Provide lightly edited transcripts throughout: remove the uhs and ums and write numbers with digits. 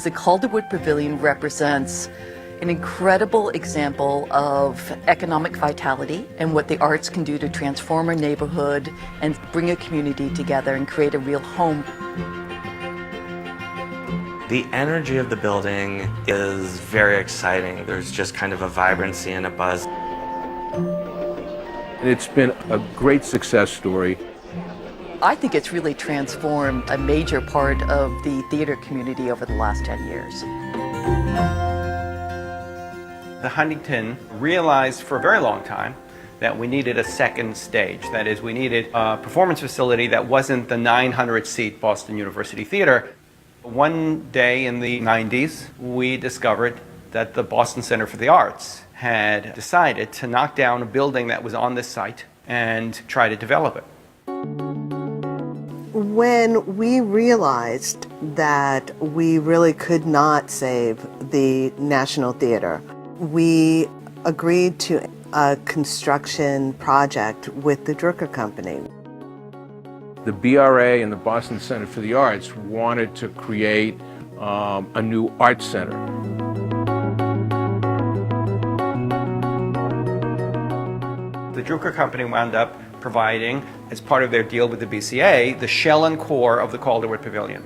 The Calderwood Pavilion represents an incredible example of economic vitality and what the arts can do to transform a neighborhood and bring a community together and create a real home. The energy of the building is very exciting. There's just kind of a vibrancy and a buzz. It's been a great success story. I think it's really transformed a major part of the theater community over the last 10 years. The Huntington realized for a very long time that we needed a second stage. That is, we needed a performance facility that wasn't the 900-seat Boston University Theater. One day in the 90s, we discovered that the Boston Center for the Arts had decided to knock down a building that was on this site and try to develop it. When we realized that we really could not save the National Theater, we agreed to a construction project with the Drucker Company. The BRA and the Boston Center for the Arts wanted to create a new art center. The Drucker Company wound up providing, as part of their deal with the BCA, the shell and core of the Calderwood Pavilion.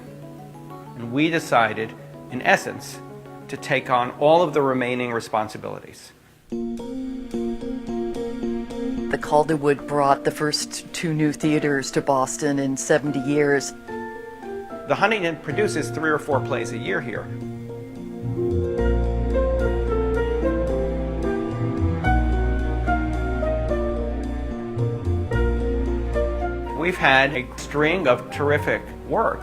And we decided, in essence, to take on all of the remaining responsibilities. The Calderwood brought the first 2 new theaters to Boston in 70 years. The Huntington produces 3 or 4 plays a year here. We've had a string of terrific work.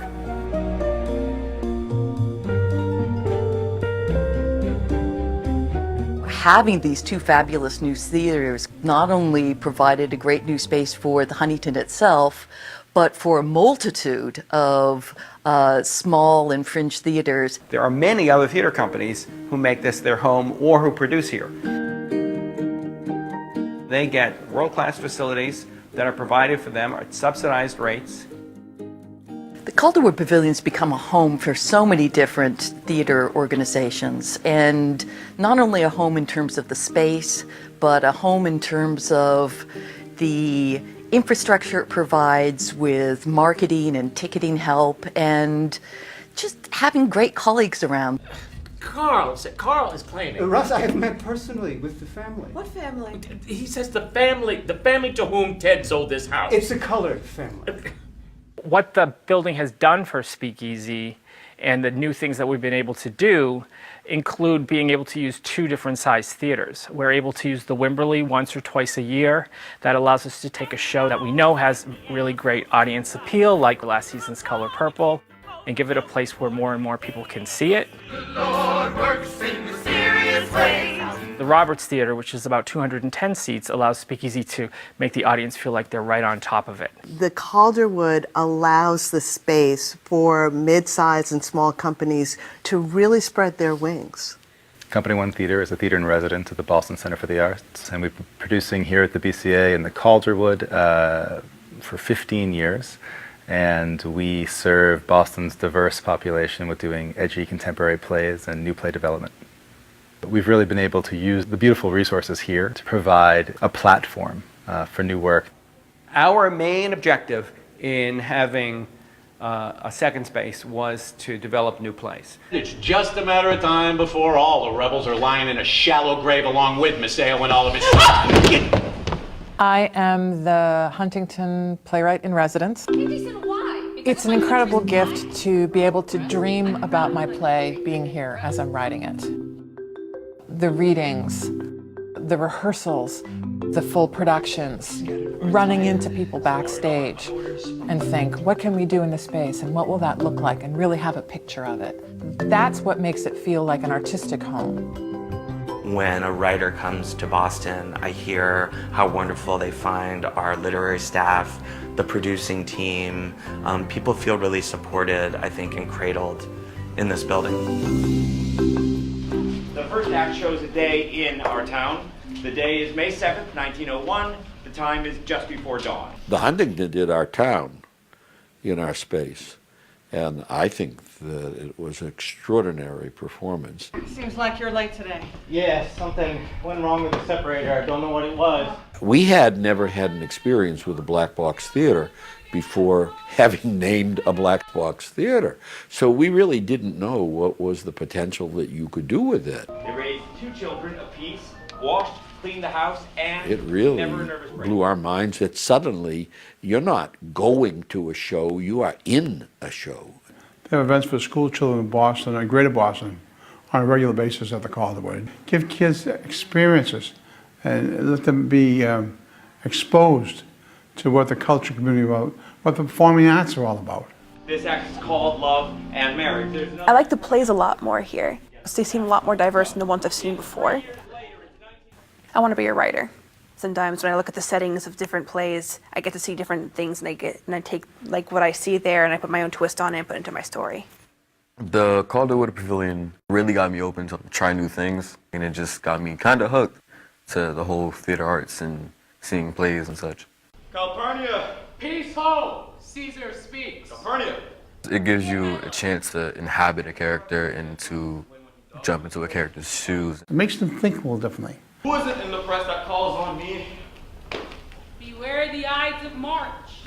Having these 2 fabulous new theaters not only provided a great new space for the Huntington itself, but for a multitude of small and fringe theaters. There are many other theater companies who make this their home or who produce here. They get world-class facilities that are provided for them at subsidized rates. The Calderwood Pavilion's become a home for so many different theater organizations, and not only a home in terms of the space, but a home in terms of the infrastructure it provides with marketing and ticketing help and just having great colleagues around. Carl is playing it. Russ, I have met personally with the family. What family? He says the family to whom Ted sold this house. It's a colored family. What the building has done for Speakeasy and the new things that we've been able to do include being able to use 2 different size theaters. We're able to use the Wimberley once or twice a year. That allows us to take a show that we know has really great audience appeal, like last season's Color Purple, and give it a place where more and more people can see it. The Lord works in mysterious ways. The Roberts Theater, which is about 210 seats, allows Speakeasy to make the audience feel like they're right on top of it. The Calderwood allows the space for mid-sized and small companies to really spread their wings. Company One Theater is a theater in residence at the Boston Center for the Arts, and we've been producing here at the BCA in the Calderwood for 15 years. And we serve Boston's diverse population with doing edgy contemporary plays and new play development. We've really been able to use the beautiful resources here to provide a platform for new work. Our main objective in having a second space was to develop new plays. It's just a matter of time before all the rebels are lying in a shallow grave along with Maceo and all of his... I am the Huntington playwright in residence. It's an incredible gift to be able to dream about my play being here as I'm writing it. The readings, the rehearsals, the full productions, running into people backstage and think, what can we do in this space and what will that look like, and really have a picture of it. That's what makes it feel like an artistic home. When a writer comes to Boston, I hear how wonderful they find our literary staff, the producing team. People feel really supported, I think, and cradled in this building. The first act shows a day in our town. The day is May 7th, 1901. The time is just before dawn. The Huntington did our town in our space, and I think that it was an extraordinary performance. Seems like you're late today. Yeah, something went wrong with the separator. I don't know what it was. We had never had an experience with a black box theater before having named a black box theater. So we really didn't know what was the potential that you could do with it. They raised 2 children apiece, washed, cleaned the house, and It really never a nervous break. blew our minds that suddenly you're not going to a show, you are in a show. They have events for school children in Boston and Greater Boston on a regular basis at the Calderwood. Give kids experiences and let them be exposed to what the culture community about, what the performing arts are all about. This act is called Love and Marriage. I like the plays a lot more here. They seem a lot more diverse than the ones I've seen before. I want to be a writer. Sometimes when I look at the settings of different plays, I get to see different things, and I take like what I see there and I put my own twist on it and put it into my story. The Calderwood Pavilion really got me open to try new things, and it just got me kind of hooked to the whole theater arts and seeing plays and such. Calpurnia! Peace ho! Caesar speaks! Calpurnia! It gives you a chance to inhabit a character and to jump into a character's shoes. It makes them think a little differently. Who is it in the press that calls on me? Beware the Ides of March.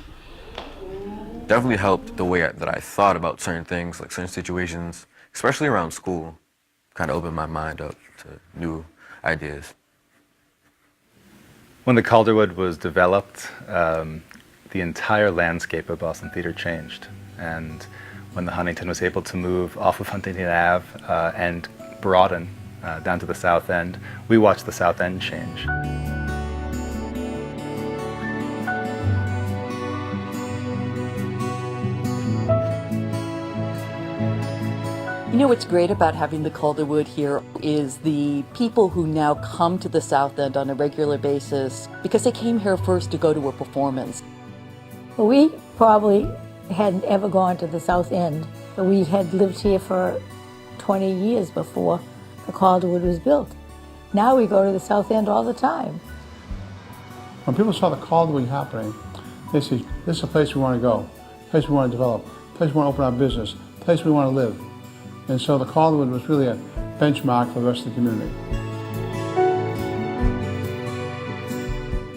Definitely helped the way that I thought about certain things, like certain situations, especially around school. Kind of opened my mind up to new ideas. When the Calderwood was developed, the entire landscape of Boston theater changed. And when the Huntington was able to move off of Huntington Ave and broaden down to the South End, we watched the South End change. You know what's great about having the Calderwood here is the people who now come to the South End on a regular basis because they came here first to go to a performance. Well, we probably hadn't ever gone to the South End, but we had lived here for 20 years before the Calderwood was built. Now we go to the South End all the time. When people saw the Calderwood happening, they said, this is a place we want to go, a place we want to develop, a place we want to open our business, a place we want to live. And so the Calderwood was really a benchmark for the rest of the community.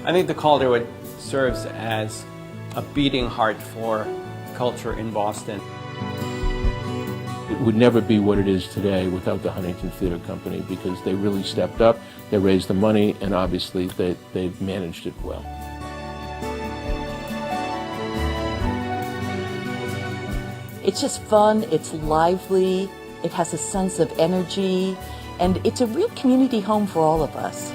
I think the Calderwood serves as a beating heart for culture in Boston. It would never be what it is today without the Huntington Theatre Company because they really stepped up, they raised the money, and obviously they managed it well. It's just fun, it's lively, it has a sense of energy, and it's a real community home for all of us.